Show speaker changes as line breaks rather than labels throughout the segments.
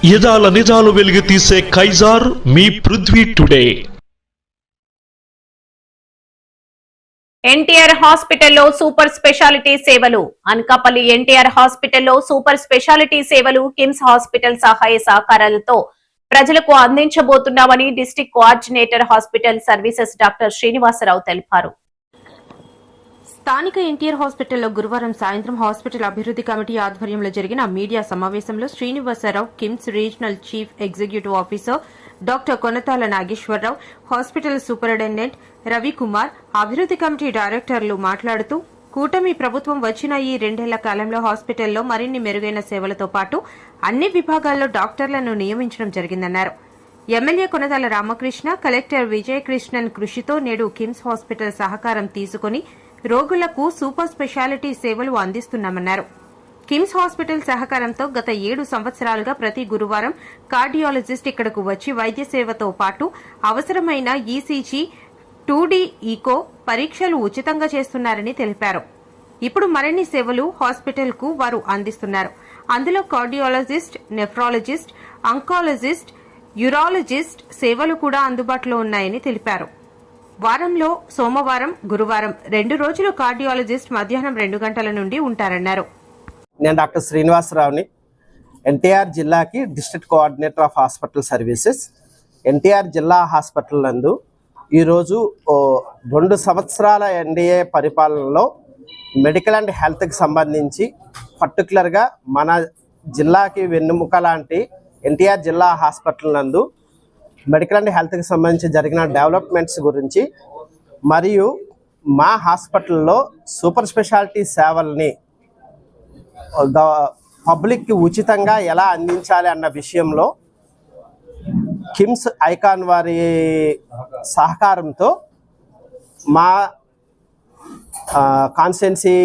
యదాల నిజాలు వెలుగు తీసే కైజార్ మీ పృథ్వీ టుడే.
ఎన్టీఆర్ హాస్పిటల్లో సూపర్ స్పెషాలిటీ సేవలు. అనకాపల్లి ఎన్టీఆర్ హాస్పిటల్లో సూపర్ స్పెషాలిటీ సేవలు కిమ్స్ హాస్పిటల్ సహాయ సహకారాలతో ప్రజలకు అందించబోతున్నామని district coordinator hospital services doctor Srinivasa Rao తెలిపారు.
స్థానిక ఎన్టీఆర్ హాస్పిటల్లో గురువారం సాయంత్రం హాస్పిటల్ అభివృద్ది కమిటీ ఆధ్వర్యంలో జరిగిన మీడియా సమావేశంలో Srinivasarao, KIMS regional chief executive officer doctor Konathala Nageswararao, hospital superintendent Ravikumar, అభివృద్ది కమిటీ డైరెక్టర్లు మాట్లాడుతూ కూటమి ప్రభుత్వం వచ్చిన ఈ 2 ఏళ్ల కాలంలో హాస్పిటల్లో మరిన్ని మెరుగైన సేవలతో పాటు అన్ని విభాగాల్లో డాక్టర్లను నియమించడం జరిగిందన్నారు. ఎమ్మెల్యే కొనతాల రామకృష్ణ, కలెక్టర్ విజయకృష్ణన్ కృషితో నేడు కిమ్స్ హాస్పిటల్ సహకారం తీసుకుని రోగులకు సూపర్ స్పెషాలిటీ సేవలు అందిస్తున్నామన్నారు. కిమ్స్ హాస్పిటల్ సహకారంతో గత 7 సంవత్సరాలుగా ప్రతి గురువారం కార్డియాలజిస్ట్ ఇక్కడకు వచ్చి వైద్య సేవతో పాటు అవసరమైన ఈసీజీ, 2D ఈకో పరీక్షలు ఉచితంగా చేస్తున్నారని తెలిపారు. ఇప్పుడు మరిన్ని సేవలు హాస్పిటల్ కు వారు అందిస్తున్నారు. అందులో కార్డియాలజిస్ట్, నెఫ్రాలజిస్ట్, అంకాలజిస్ట్, యూరాలజిస్ట్ సేవలు కూడా అందుబాటులో ఉన్నాయని తెలిపారు. వారంలో సోమవారం, గురువారం 2 రోజులు కార్డియాలజిస్ట్ మధ్యాహ్నం 2 గంటల నుండి ఉంటారన్నారు.
నేను డాక్టర్ శ్రీనివాసరావుని, ఎన్టీఆర్ జిల్లాకి district coordinator of hospital services. NTR జిల్లా హాస్పిటల్ నందు ఈరోజు 2 సంవత్సరాల ఎన్డీఏ పరిపాలనలో మెడికల్ అండ్ హెల్త్కి సంబంధించి పర్టికులర్గా మన జిల్లాకి వెన్నెముక లాంటి ఎన్టీఆర్ జిల్లా హాస్పిటల్ నందు మెడికల్ అండ్ హెల్త్కి సంబంధించి జరిగిన డెవలప్మెంట్స్ గురించి మరియు మా హాస్పిటల్లో సూపర్ స్పెషాలిటీ సేవల్ని పబ్లిక్కి ఉచితంగా ఎలా అందించాలి అన్న విషయంలో కిమ్స్ ఐకాన్ వారి సహకారంతో మా కాన్స్టిట్యున్సీ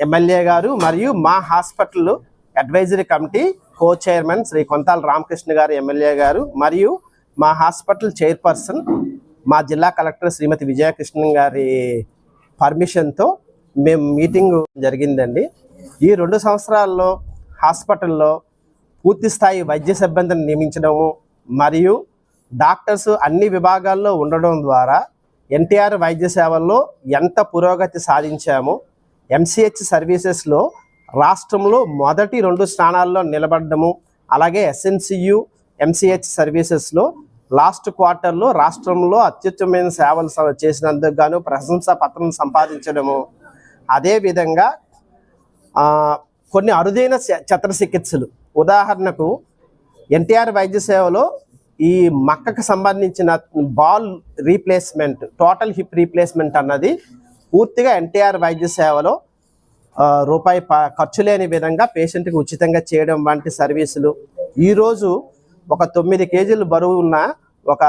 ఎమ్మెల్యే గారు మరియు మా hospital advisory committee co chairman Shri Konthala Ramakrishna గారు ఎమ్మెల్యే గారు మరియు మా హాస్పిటల్ చైర్పర్సన్ మా జిల్లా కలెక్టర్ శ్రీమతి విజయకృష్ణ గారి పర్మిషన్తో మేము మీటింగ్ జరిగిందండి. ఈ 2 సంవత్సరాల్లో హాస్పిటల్లో పూర్తి స్థాయి వైద్య సిబ్బందిని నియమించడము మరియు డాక్టర్స్ అన్ని విభాగాల్లో ఉండడం ద్వారా ఎన్టీఆర్ వైద్య సేవల్లో ఎంత పురోగతి సాధించామో, ఎంసీహెచ్ సర్వీసెస్లో రాష్ట్రంలో మొదటి 2 స్థానాల్లో నిలబడము, అలాగే ఎస్ఎన్సియు ఎంసీహెచ్ సర్వీసెస్లో లాస్ట్ క్వార్టర్లో రాష్ట్రంలో అత్యుత్తమైన సేవలు చేసినందుకు గాను ప్రశంసా పత్రం సంపాదించడము, అదేవిధంగా కొన్ని అరుదైన శస్త్రచికిత్సలు, ఉదాహరణకు ఎన్టీఆర్ వైద్య సేవలో ఈ మక్కకు సంబంధించిన ball replacement, total hip replacement అన్నది పూర్తిగా ఎన్టీఆర్ వైద్య సేవలో రూపాయి ఖర్చు లేని విధంగా పేషెంట్కి ఉచితంగా చేయడం వంటి సర్వీసులు. ఈరోజు ఒక 9 కేజీలు బరువు ఉన్న ఒక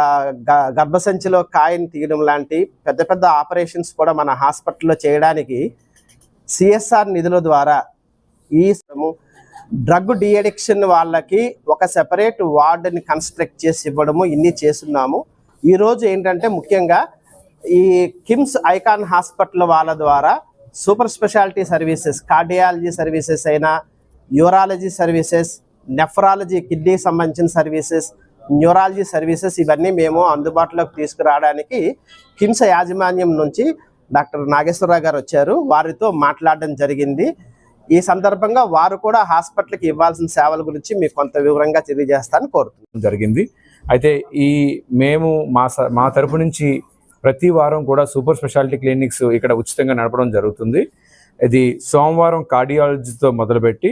గర్భసంచిలో కాయని తీయడం లాంటి పెద్ద పెద్ద ఆపరేషన్స్ కూడా మన హాస్పిటల్లో చేయడానికి సిఎస్ఆర్ నిధుల ద్వారా ఈ డ్రగ్ డిఅడిక్షన్ వాళ్ళకి ఒక సెపరేట్ వార్డుని కన్స్ట్రక్ట్ చేసి ఇవ్వడము ఇన్ని చేస్తున్నాము. ఈరోజు ఏంటంటే ముఖ్యంగా ఈ కిమ్స్ ఐకాన్ హాస్పిటల్ వాళ్ళ ద్వారా super speciality services, cardiology services అయినా, యూరాలజీ సర్వీసెస్, నెఫ్రాలజీ కిడ్నీకి సంబంధించిన సర్వీసెస్, న్యూరాలజీ సర్వీసెస్ ఇవన్నీ మేము అందుబాటులోకి తీసుకురావడానికి కిమ్స్ యాజమాన్యం నుంచి డాక్టర్ నాగేశ్వరరావు గారు వచ్చారు. వారితో మాట్లాడడం జరిగింది. ఈ సందర్భంగా వారు కూడా హాస్పిటల్కి ఇవ్వాల్సిన సేవల గురించి మీకు కొంత వివరంగా తెలియజేస్తానని కోరుతున్నాను.
జరిగింది. అయితే మేము మా తరపు నుంచి ప్రతి వారం కూడా సూపర్ స్పెషాలిటీ క్లినిక్స్ ఇక్కడ ఉచితంగా నడపడం జరుగుతుంది. ఇది సోమవారం కార్డియాలజీతో మొదలుపెట్టి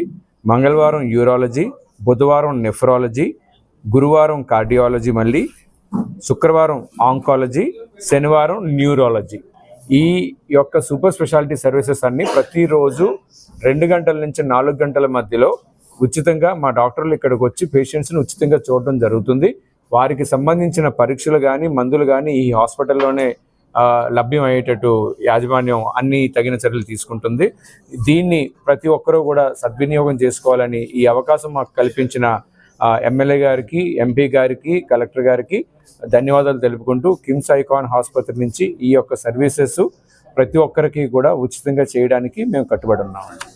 మంగళవారం యూరాలజీ, బుధవారం నెఫ్రాలజీ, గురువారం కార్డియాలజీ, మళ్ళీ శుక్రవారం ఆంకాలజీ, శనివారం న్యూరాలజీ. ఈ యొక్క సూపర్ స్పెషాలిటీ సర్వీసెస్ అన్ని ప్రతిరోజు 2 గంటల నుంచి 4 గంటల మధ్యలో ఉచితంగా మా డాక్టర్లు ఇక్కడికి వచ్చి పేషెంట్స్ని ఉచితంగా చూడడం జరుగుతుంది. వారికి సంబంధించిన పరీక్షలు కానీ మందులు కానీ ఈ హాస్పిటల్లోనే లభ్యం అయ్యేటట్టు యాజమాన్యం అన్ని తగిన చర్యలు తీసుకుంటుంది. దీన్ని ప్రతి ఒక్కరూ కూడా సద్వినియోగం చేసుకోవాలని ఈ అవకాశం మాకు కల్పించిన ఎమ్మెల్యే గారికి, ఎంపీ గారికి, కలెక్టర్ గారికి ధన్యవాదాలు తెలుపుకుంటూ కిమ్స్ ఐకాన్ ఆసుపత్రి నుంచి ఈ యొక్క సర్వీసెస్ ప్రతి ఒక్కరికి కూడా ఉచితంగా చేయడానికి మేము కట్టుబడి ఉన్నామండి.